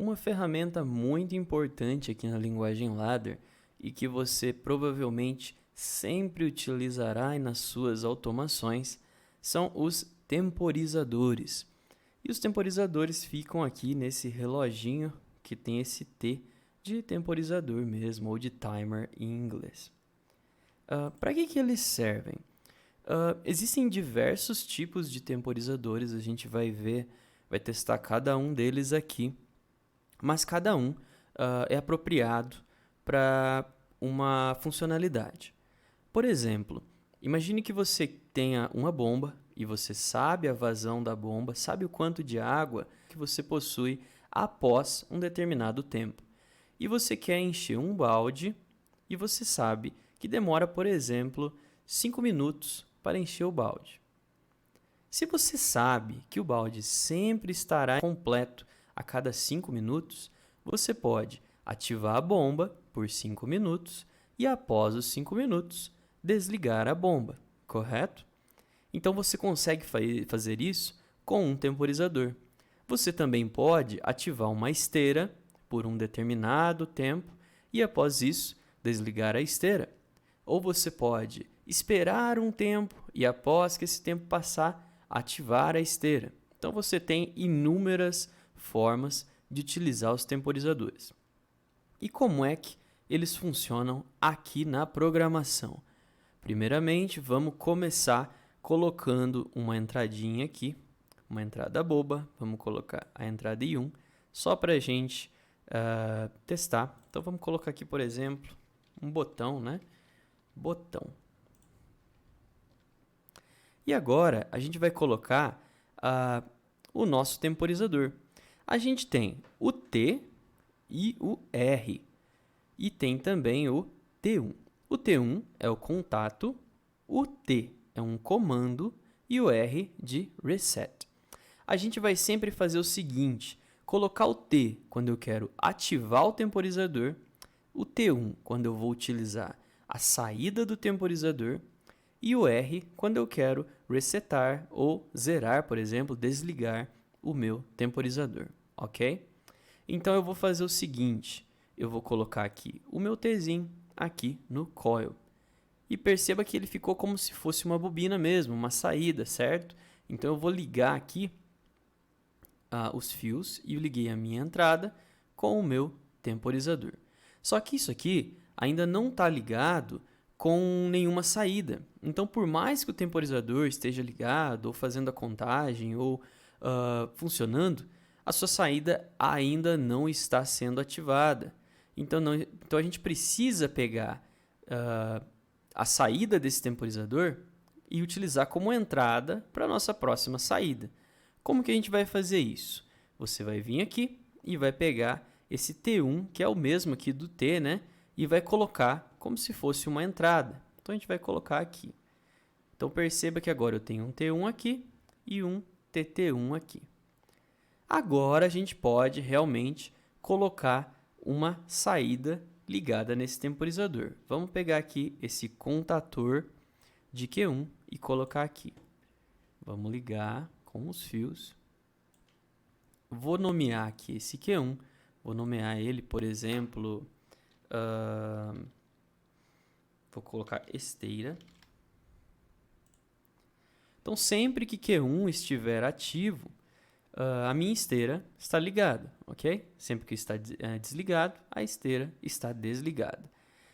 uma ferramenta muito importante aqui na linguagem ladder e que você provavelmente sempre utilizará nas suas automações são os temporizadores. E os temporizadores ficam aqui nesse reloginho que tem esse T de temporizador mesmo, ou de timer em inglês. Para que eles servem? Existem diversos tipos de temporizadores, a gente vai testar cada um deles aqui, mas cada um é apropriado para uma funcionalidade. Por exemplo, imagine que você tenha uma bomba e você sabe a vazão da bomba, sabe o quanto de água que você possui após um determinado tempo. E você quer encher um balde e você sabe que demora, por exemplo, 5 minutos para encher o balde. Se você sabe que o balde sempre estará completo a cada 5 minutos, você pode ativar a bomba por 5 minutos e após os 5 minutos desligar a bomba, correto? Então você consegue fazer isso com um temporizador. Você também pode ativar uma esteira por um determinado tempo e após isso desligar a esteira. Ou você pode esperar um tempo e após que esse tempo passar, ativar a esteira. Então você tem inúmeras formas de utilizar os temporizadores. E como é que eles funcionam aqui na programação? Primeiramente, vamos começar colocando uma entradinha aqui, uma entrada boba. Vamos colocar a entrada I1 só para a gente testar. Então vamos colocar aqui, por exemplo, um botão, né? Botão. E agora a gente vai colocar o nosso temporizador. A gente tem o T e o R. E tem também o T1. O T1 é o contato, o T é um comando e o R de reset. A gente vai sempre fazer o seguinte, colocar o T quando eu quero ativar o temporizador, o T1 quando eu vou utilizar a saída do temporizador e o R quando eu quero resetar ou zerar, por exemplo, desligar o meu temporizador, ok? Então eu vou fazer o seguinte, eu vou colocar aqui o meu Tzinho aqui no coil. E perceba que ele ficou como se fosse uma bobina mesmo, uma saída, certo? Então eu vou ligar aqui os fios e eu liguei a minha entrada com o meu temporizador. Só que isso aqui ainda não está ligado com nenhuma saída. Então, por mais que o temporizador esteja ligado, ou fazendo a contagem, ou funcionando, a sua saída ainda não está sendo ativada. Então a gente precisa pegar a saída desse temporizador e utilizar como entrada para a nossa próxima saída. Como que a gente vai fazer isso? Você vai vir aqui e vai pegar esse T1, que é o mesmo aqui do T, né? E vai colocar como se fosse uma entrada. Então a gente vai colocar aqui. Então perceba que agora eu tenho um T1 aqui e um TT1 aqui. Agora a gente pode realmente colocar uma saída ligada nesse temporizador. Vamos pegar aqui esse contator de Q1 e colocar aqui. Vamos ligar com os fios. Vou nomear aqui esse Q1. Vou nomear ele, por exemplo, vou colocar esteira. Então, sempre que Q1 estiver ativo, a minha esteira está ligada, ok? Sempre que está desligado, a esteira está desligada.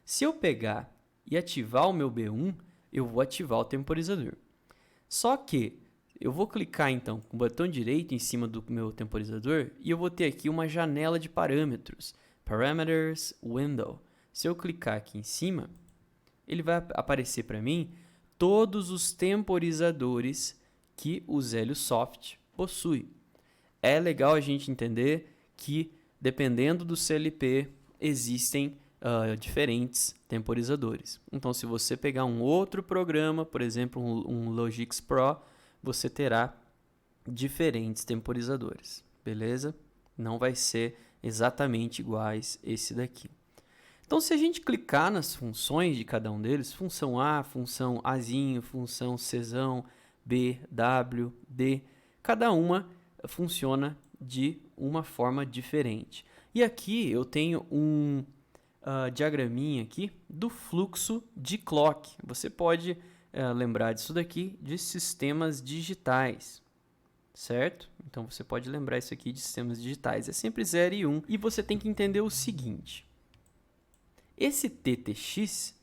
Se eu pegar e ativar o meu B1, eu vou ativar o temporizador. Só que eu vou clicar então com o botão direito em cima do meu temporizador e eu vou ter aqui uma janela de parâmetros, Parameters Window. Se eu clicar aqui em cima, ele vai aparecer para mim todos os temporizadores que o Zeliosoft possui. É legal a gente entender que, dependendo do CLP, existem diferentes temporizadores. Então, se você pegar um outro programa, por exemplo, um Logix Pro, você terá diferentes temporizadores, beleza? Não vai ser exatamente iguais esse daqui. Então, se a gente clicar nas funções de cada um deles, função A, função Azinho, função Czão, B, W, D, cada uma funciona de uma forma diferente. E aqui eu tenho um diagraminha aqui do fluxo de clock. Você pode lembrar disso daqui de sistemas digitais, certo? Então você pode lembrar isso aqui de sistemas digitais. É sempre 0 e 1. E você tem que entender o seguinte. Esse TTX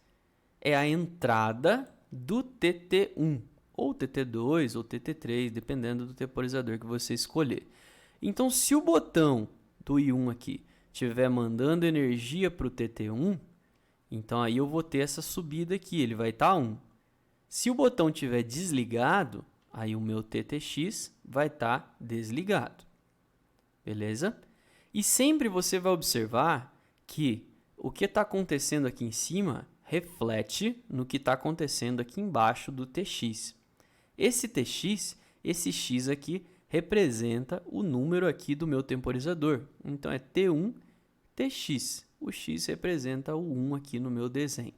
é a entrada do TT1, ou TT2, ou TT3, dependendo do temporizador que você escolher. Então, se o botão do I1 aqui estiver mandando energia para o TT1, então aí eu vou ter essa subida aqui, ele vai estar 1. Se o botão estiver desligado, aí o meu TTX vai estar desligado. Beleza? E sempre você vai observar que o que está acontecendo aqui em cima reflete no que está acontecendo aqui embaixo do TX. Esse TX, esse X aqui, representa o número aqui do meu temporizador. Então, é T1, TX. O X representa o 1 aqui no meu desenho.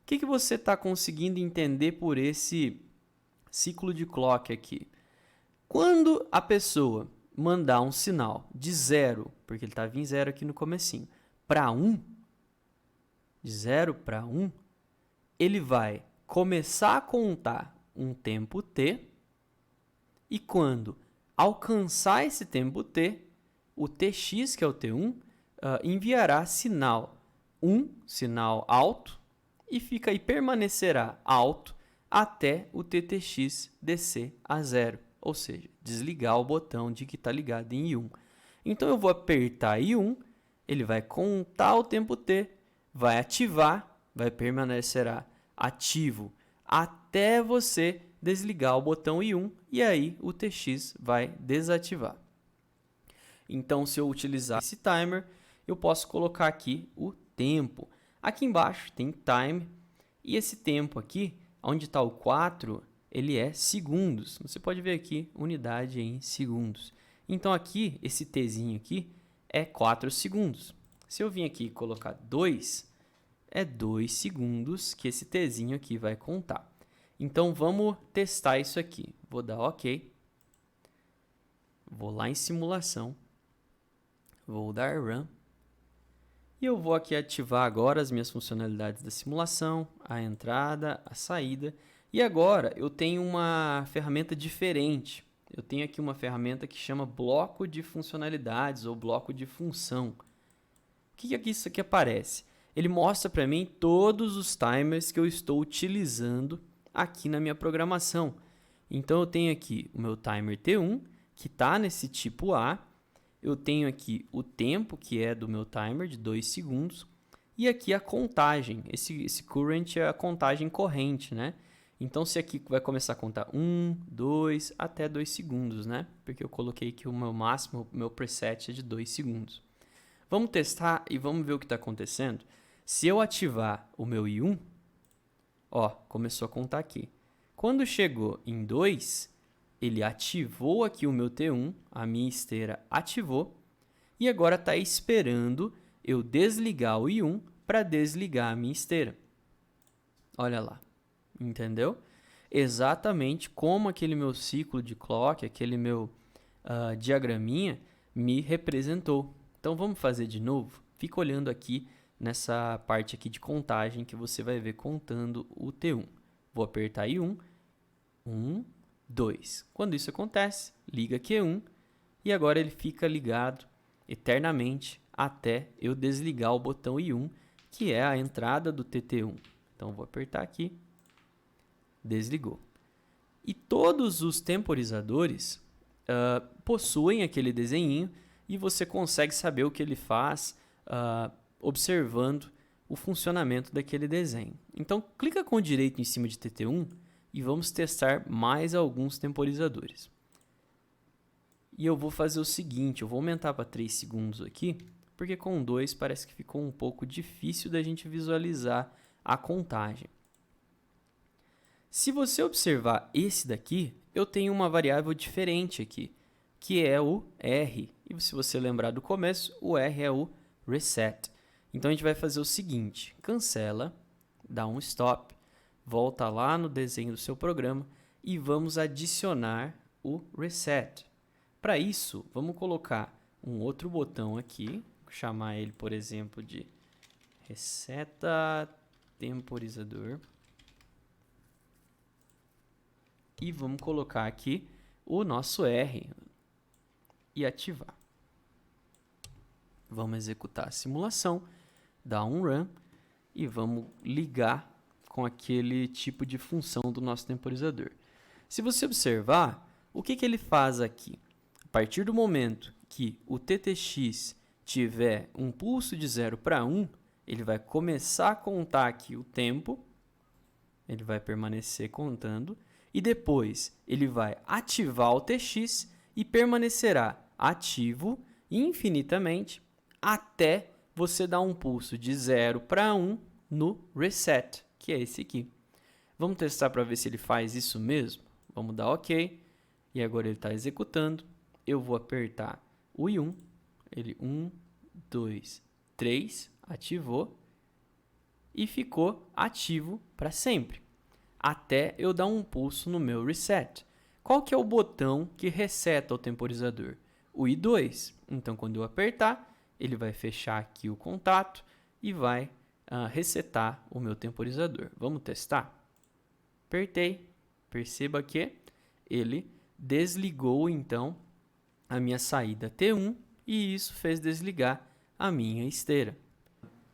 O que você está conseguindo entender por esse ciclo de clock aqui? Quando a pessoa mandar um sinal de 0, porque ele estava em 0 aqui no comecinho, para 1, de 0 para 1, ele vai começar a contar um tempo t, e quando alcançar esse tempo t, o tx, que é o t1, enviará sinal 1, sinal alto, e permanecerá alto até o TTX descer a 0, ou seja, desligar o botão de que está ligado em I1. Então eu vou apertar I1, ele vai contar o tempo t, vai ativar, vai permanecerá ativo até você desligar o botão I1 e aí o TX vai desativar. Então, se eu utilizar esse timer, eu posso colocar aqui o tempo. Aqui embaixo tem time e esse tempo aqui, onde está o 4, ele é segundos. Você pode ver aqui, unidade em segundos. Então, aqui, esse tzinho aqui é 4 segundos. Se eu vir aqui e colocar 2, é 2 segundos que esse tzinho aqui vai contar. Então, vamos testar isso aqui. Vou dar OK. Vou lá em simulação. Vou dar Run. E eu vou aqui ativar agora as minhas funcionalidades da simulação, a entrada, a saída. E agora eu tenho uma ferramenta diferente. Eu tenho aqui uma ferramenta que chama bloco de funcionalidades ou bloco de função. O que é que isso aqui aparece? Ele mostra para mim todos os timers que eu estou utilizando aqui na minha programação. Então eu tenho aqui o meu timer T1, que está nesse tipo A. Eu tenho aqui o tempo, que é do meu timer, de 2 segundos. E aqui a contagem. Esse current é a contagem corrente, né? Então, se aqui vai começar a contar 1, 2, até 2 segundos, né? Porque eu coloquei aqui o meu máximo, o meu preset é de 2 segundos. Vamos testar e vamos ver o que está acontecendo. Se eu ativar o meu I1, ó, começou a contar aqui. Quando chegou em 2, ele ativou aqui o meu T1, a minha esteira ativou, e agora está esperando eu desligar o I1 para desligar a minha esteira. Olha lá, entendeu? Exatamente como aquele meu ciclo de clock, aquele meu diagraminha me representou. Então vamos fazer de novo? Fica olhando aqui nessa parte aqui de contagem que você vai ver contando o T1. Vou apertar I1, 1, 2. Quando isso acontece, liga Q1 e agora ele fica ligado eternamente até eu desligar o botão I1, que é a entrada do TT1. Então, vou apertar aqui, desligou. E todos os temporizadores possuem aquele desenhinho e você consegue saber o que ele faz observando o funcionamento daquele desenho. Então, clica com o direito em cima de TT1 e vamos testar mais alguns temporizadores. E eu vou fazer o seguinte, eu vou aumentar para 3 segundos aqui, porque com 2 parece que ficou um pouco difícil da gente visualizar a contagem. Se você observar esse daqui, eu tenho uma variável diferente aqui, que é o R. E se você lembrar do começo, o R é o reset. Então, a gente vai fazer o seguinte, cancela, dá um stop, volta lá no desenho do seu programa e vamos adicionar o reset. Para isso, vamos colocar um outro botão aqui, chamar ele, por exemplo, de Reseta Temporizador. E vamos colocar aqui o nosso R e ativar. Vamos executar a simulação, dar um run e vamos ligar com aquele tipo de função do nosso temporizador. Se você observar, o que ele faz aqui? A partir do momento que o TTX tiver um pulso de 0 para 1, ele vai começar a contar aqui o tempo, ele vai permanecer contando, e depois ele vai ativar o TX e permanecerá ativo infinitamente até você dar um pulso de 0 para 1 no reset, que é esse aqui. Vamos testar para ver se ele faz isso mesmo? Vamos dar OK. E agora ele está executando. Eu vou apertar o I1. Ele 1, 2, 3, ativou. E ficou ativo para sempre, até eu dar um pulso no meu reset. Qual que é o botão que reseta o temporizador? O I2. Então, quando eu apertar, ele vai fechar aqui o contato e vai resetar o meu temporizador. Vamos testar? Apertei. Perceba que ele desligou, então, a minha saída T1 e isso fez desligar a minha esteira.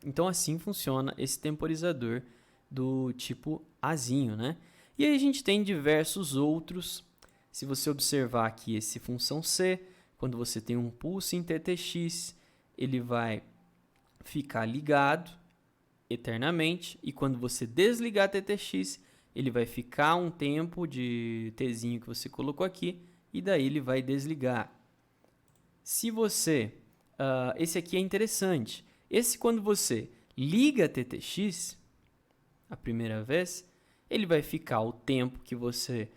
Então, assim funciona esse temporizador do tipo Azinho, né? E aí a gente tem diversos outros. Se você observar aqui esse função C, quando você tem um pulso em TTX, ele vai ficar ligado eternamente. E quando você desligar TTX, ele vai ficar um tempo de Tzinho que você colocou aqui e daí ele vai desligar. Se você... esse aqui é interessante. Esse, quando você liga TTX, a primeira vez, ele vai ficar o tempo que você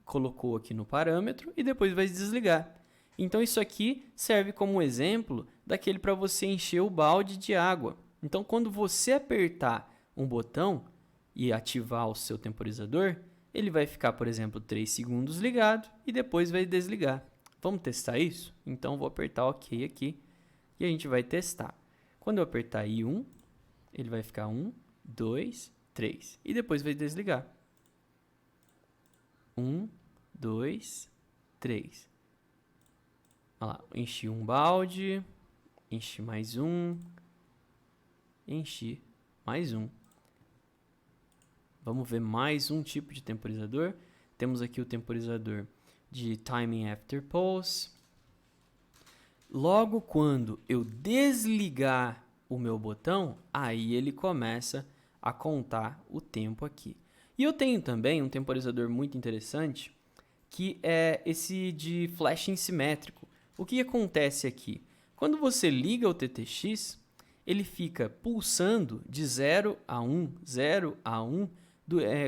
colocou aqui no parâmetro e depois vai desligar. Então, isso aqui serve como exemplo daquele para você encher o balde de água. Então, quando você apertar um botão e ativar o seu temporizador, ele vai ficar, por exemplo, 3 segundos ligado e depois vai desligar. Vamos testar isso? Então, vou apertar OK aqui e a gente vai testar. Quando eu apertar I1, ele vai ficar 1, 2, 3 e depois vai desligar. 1, 2, 3. Olha lá, enchi um balde, enchi mais um, enchi mais um. Vamos ver mais um tipo de temporizador. Temos aqui o temporizador de Timing After Pulse. Logo quando eu desligar o meu botão, aí ele começa a contar o tempo aqui. E eu tenho também um temporizador muito interessante, que é esse de flashing simétrico. O que acontece aqui? Quando você liga o TTX, ele fica pulsando de 0 a 1, 0 a 1,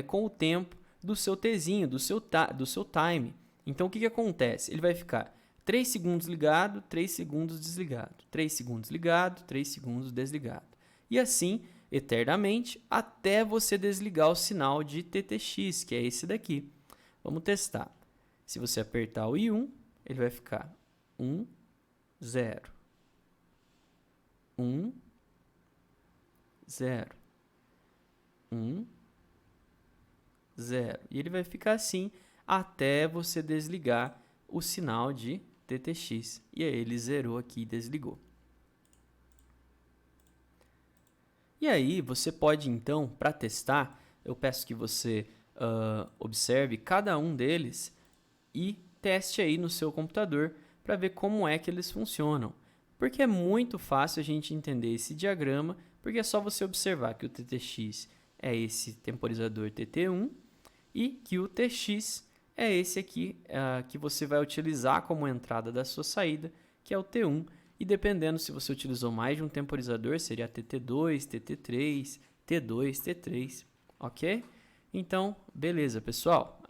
com o tempo do seu Tzinho, do seu time. Então, o que acontece? Ele vai ficar 3 segundos ligado, 3 segundos desligado, 3 segundos ligado, 3 segundos desligado. E assim, eternamente, até você desligar o sinal de TTX, que é esse daqui. Vamos testar. Se você apertar o I1, ele vai ficar 1, 0, 1, 0, 1, 0. E ele vai ficar assim até você desligar o sinal de TTX. E aí ele zerou aqui e desligou. E aí você pode então, para testar, eu peço que você observe cada um deles e teste aí no seu computador para ver como é que eles funcionam. Porque é muito fácil a gente entender esse diagrama, porque é só você observar que o TTX é esse temporizador TT1 e que o TX é esse aqui que você vai utilizar como entrada da sua saída, que é o T1. E dependendo se você utilizou mais de um temporizador, seria TT2, TT3, T2, T3, ok? Então, beleza, pessoal.